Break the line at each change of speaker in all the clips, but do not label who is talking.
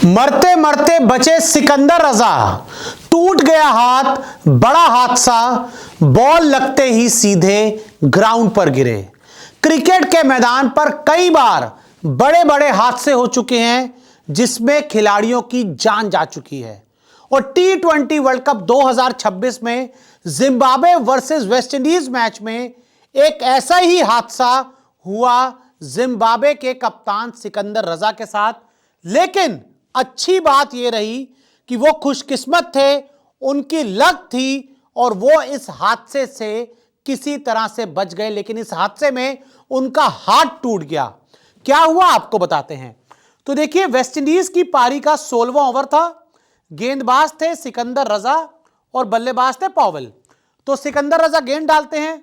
मरते मरते बचे सिकंदर रजा, टूट गया हाथ, बड़ा हादसा, बॉल लगते ही सीधे ग्राउंड पर गिरे। क्रिकेट के मैदान पर कई बार बड़े बड़े हादसे हो चुके हैं जिसमें खिलाड़ियों की जान जा चुकी है। और T20 वर्ल्ड कप 2026 में जिम्बाब्वे वर्सेस वेस्टइंडीज मैच में एक ऐसा ही हादसा हुआ जिम्बाब्वे के कप्तान सिकंदर रजा के साथ। लेकिन अच्छी बात यह रही कि वो खुशकिस्मत थे, उनकी लक थी और वो इस हादसे से किसी तरह से बच गए। लेकिन इस हादसे में उनका हाथ टूट गया। क्या हुआ आपको बताते हैं। तो देखिए, वेस्टइंडीज की पारी का 16वां ओवर था। गेंदबाज थे सिकंदर रजा और बल्लेबाज थे पॉवेल। तो सिकंदर रजा गेंद डालते हैं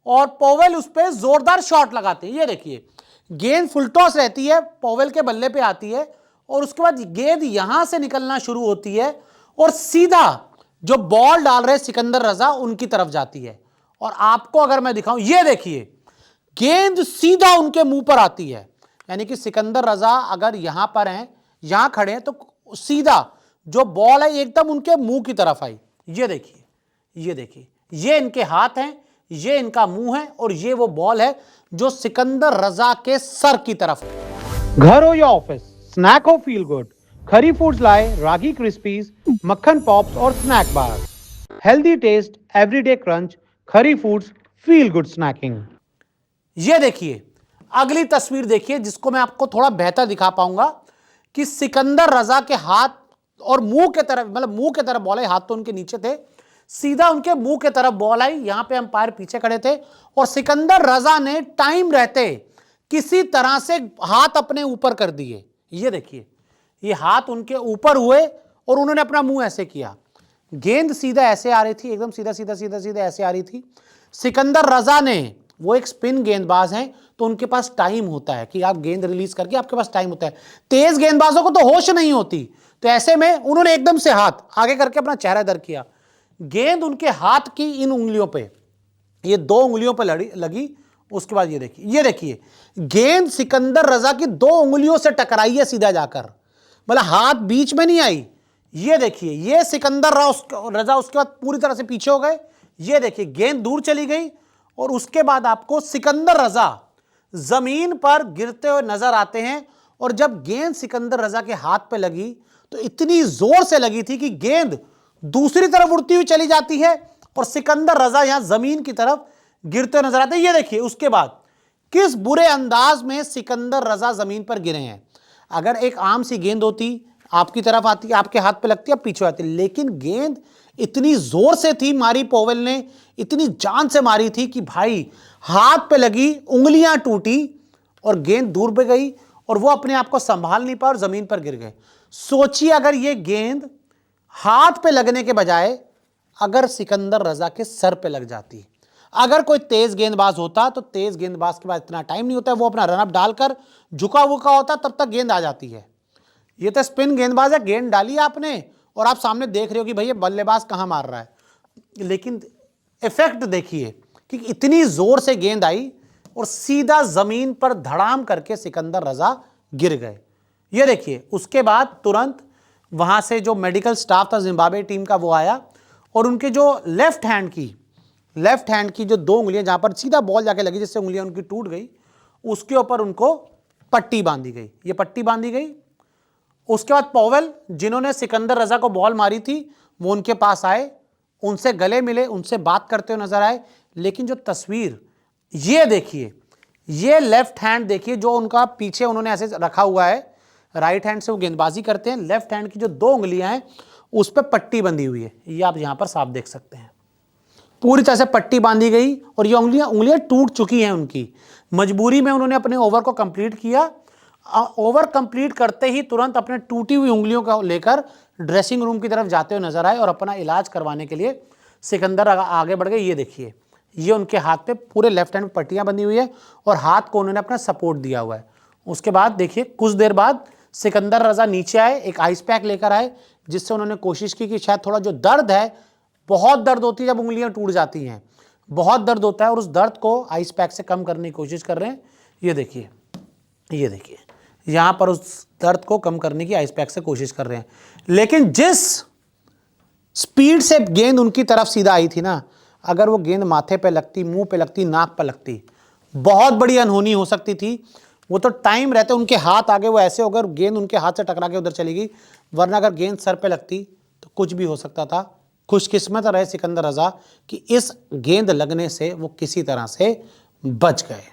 और पॉवेल उस पर जोरदार शॉट लगाते हैं। ये देखिए, गेंद फुल टॉस रहती है, पॉवेल के बल्ले पे आती है और उसके बाद गेंद यहां से निकलना शुरू होती है और सीधा जो बॉल डाल रहे सिकंदर रजा उनकी तरफ जाती है। और आपको अगर मैं दिखाऊं, ये देखिए, गेंद सीधा उनके मुंह पर आती है। यानी कि सिकंदर रजा अगर यहां पर हैं, यहां खड़े हैं, तो सीधा जो बॉल है एकदम उनके मुंह की तरफ आई। ये देखिए, ये देखिए, ये इनके हाथ हैं, ये इनका मुंह है और ये वो बॉल है जो सिकंदर रजा के सर की तरफ है। घर हो या ऑफिस, स्नैक हो फील गुड, खरी फूड्स लाए रागी क्रिस्पीज, मक्खन पॉप्स और snack bar. Healthy taste, everyday crunch, Khari foods, feel good snacking. ये देखिए, अगली तस्वीर देखिए जिसको मैं आपको थोड़ा बेहतर दिखा पाऊंगा कि सिकंदर रजा के हाथ और मुंह के तरफ, मतलब मुंह के तरफ बॉल आई, हाथ तो उनके नीचे थे, सीधा उनके मुंह के तरफ बॉल आई। यहां पे अंपायर पीछे खड़े थे और सिकंदर रजा ने टाइम रहते किसी तरह से हाथ अपने ऊपर कर दिए। ये देखिए, ये हाथ उनके ऊपर हुए और उन्होंने अपना मुंह ऐसे किया। गेंद सीधा ऐसे आ रही थी, एकदम सीधा सीधा सीधा सीधा ऐसे आ रही थी। सिकंदर रजा ने, वो एक स्पिन गेंदबाज हैं, तो उनके पास टाइम होता है कि आप गेंद रिलीज करके, आपके पास टाइम होता है। तेज गेंदबाजों को तो होश नहीं होती, तो ऐसे में उन्होंने एकदम से हाथ आगे करके अपना चेहरा इधर किया। गेंद उनके हाथ की इन उंगलियों पे, ये 2 उंगलियों पे लगी। उसके बाद ये देखिए, ये देखिए, गेंद सिकंदर रजा की 2 उंगलियों से टकराई है सीधा जाकर, मतलब हाथ बीच में नहीं आई। ये देखिए, ये सिकंदर रजा उसके बाद पूरी तरह से पीछे हो गए। ये देखिए, गेंद दूर चली गई और उसके बाद आपको सिकंदर रजा जमीन पर गिरते हुए नजर आते हैं। और जब गेंद सिकंदर रजा के हाथ पे लगी तो इतनी जोर से लगी थी कि गेंद दूसरी तरफ उड़ती हुई चली जाती है और सिकंदर रजा यहां जमीन की तरफ गिरते हुए नजर आते हैं। ये देखिए, उसके बाद किस बुरे अंदाज में सिकंदर रजा जमीन पर गिरे हैं। अगर एक आम सी गेंद होती, आपकी तरफ आती, आपके हाथ पे लगती, अब पीछे आती, लेकिन गेंद इतनी जोर से थी, मारी पॉवेल ने इतनी जान से मारी थी कि भाई हाथ पे लगी, उंगलियां टूटी और गेंद दूर पे गई और वो अपने आप को संभाल नहीं पाए और जमीन पर गिर गए। सोचिए, अगर ये गेंद हाथ पे लगने के बजाय अगर सिकंदर रजा के सर पे लग जाती, अगर कोई तेज गेंदबाज होता, तो तेज गेंदबाज के पास इतना टाइम नहीं होता, वो अपना रनअप डालकर झुका वुका होता, तब तक गेंद आ जाती है। ये तो स्पिन गेंदबाज है, गेंद डाली आपने और आप सामने देख रहे हो कि भैया बल्लेबाज कहां मार रहा है, लेकिन इफेक्ट देखिए कि इतनी जोर से गेंद आई और सीधा जमीन पर धड़ाम करके सिकंदर रजा गिर गए। ये देखिए, उसके बाद तुरंत वहां से जो मेडिकल स्टाफ था जिम्बाब्वे टीम का, वो आया और उनके जो लेफ्ट हैंड की जो 2 उंगलियां जहां पर सीधा बॉल जाके लगी, जिससे उंगलियां उनकी टूट गई, उसके ऊपर उनको पट्टी बांधी गई। ये पट्टी बांधी गई। उसके बाद पॉवेल, जिन्होंने सिकंदर रजा को बॉल मारी थी, वो उनके पास आए, उनसे गले मिले, उनसे बात करते हुए नजर आए। लेकिन जो तस्वीर ये देखिए, ये लेफ्ट हैंड देखिए, जो उनका पीछे उन्होंने ऐसे रखा हुआ है, राइट हैंड से वो गेंदबाजी करते हैं, लेफ्ट हैंड की जो 2 उंगलियां हैं उस पर पट्टी बंधी हुई है। ये आप यहां पर साफ देख सकते हैं, पूरी तरह से पट्टी बांधी गई और ये उंगलियां टूट चुकी हैं उनकी। मजबूरी में उन्होंने अपने ओवर को कंप्लीट किया। ओवर कंप्लीट करते ही तुरंत अपने टूटी हुई उंगलियों को लेकर ड्रेसिंग रूम की तरफ जाते हुए नजर आए और अपना इलाज करवाने के लिए सिकंदर आगे बढ़ गए। ये देखिए, ये उनके हाथ पे पूरे लेफ्ट हैंड में पट्टियां बंधी हुई है और हाथ को उन्होंने अपना सपोर्ट दिया हुआ है। उसके बाद देखिए, कुछ देर बाद सिकंदर रजा नीचे आए, एक आइस पैक लेकर आए, जिससे उन्होंने कोशिश की कि शायद थोड़ा जो दर्द है, बहुत दर्द होती है जब उंगलियां टूट जाती हैं, बहुत दर्द होता है, और उस दर्द को आइस पैक से कम करने की कोशिश कर रहे हैं। ये देखिए, ये देखिए, यहां पर उस दर्द को कम करने की आइस पैक से कोशिश कर रहे हैं। लेकिन जिस स्पीड से गेंद उनकी तरफ सीधा आई थी ना, अगर वो गेंद माथे पे लगती, मुंह पे लगती, नाक पे लगती, बहुत बड़ी अनहोनी हो सकती थी। वो तो टाइम रहते उनके हाथ आगे, वो ऐसे होकर गेंद उनके हाथ से टकरा के उधर चली गई, वरना अगर गेंद सर पे लगती तो कुछ भी हो सकता था। खुशकिस्मत रहे सिकंदर रजा कि इस गेंद लगने से वो किसी तरह से बच गए।